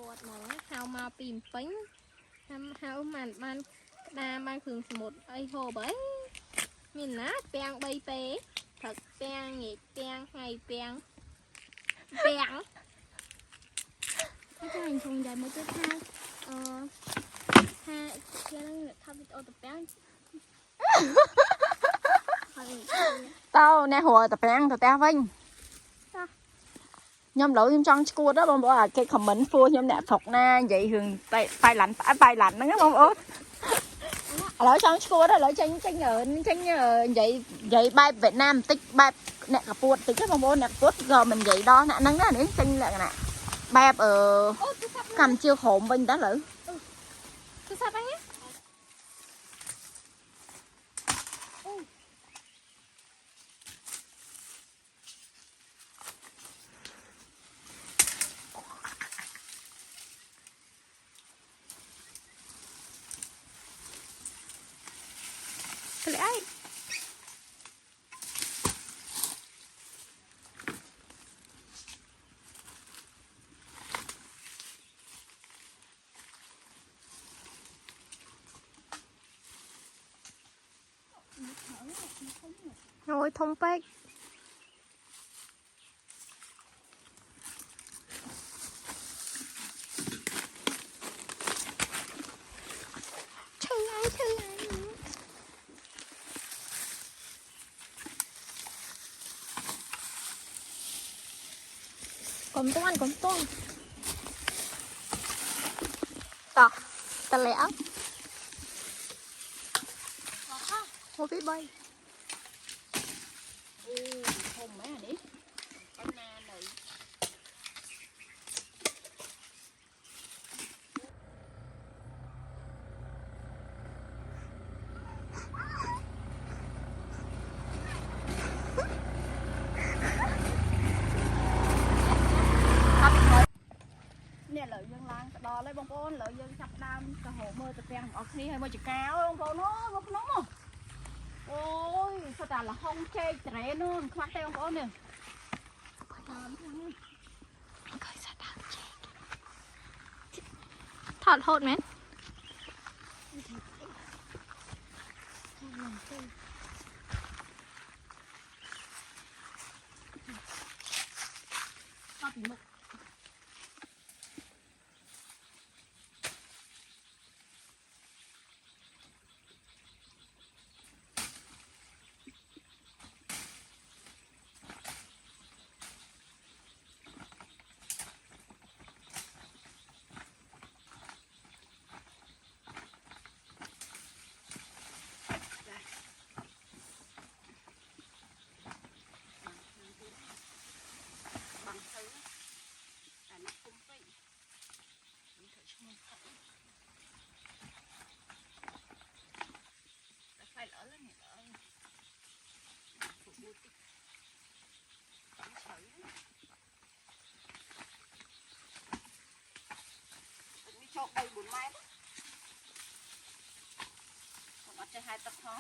quạt mỏng hao mau pìm phánh hao màn đa mang thường một ai hồ bấy mình nát bèn bay pé thật bèn nhịp bèn ngày bèn bèn cái hành thùng dài một chút hai hai kia nó thăm ô tập bèn tao nè hồ tập bèn tao tao vinh nhom lỗi nhom trong cua đó bông bố à cái comment phua nhom nè phọc na vậy thường tay lạnh nó nghe bông bố lỗi trong cua đó lỗi tranh vậy vậy bay Việt Nam tích bay nè cặp buột tích cái bông bố nè buột giờ mình vậy đó nè nắng đó nè tranh lại nè bay ở cầm chiêu hồn bên đó lử cái ấy rồi thông phết còn toan tao ta lẽ một cái bay không mấy à đi con na này nè lợi dân lang đò lấy bông ôn lợi dân sắp đam cả hồ mơ tập đen ở khi hay mơ chỉ cao bông ôn nó không ôi sao ta là không chê trẻ luôn khoác tay bông ôn nè thọt hột mến chọc đây 4 mét. Còn bắt cho 2 tập thôi.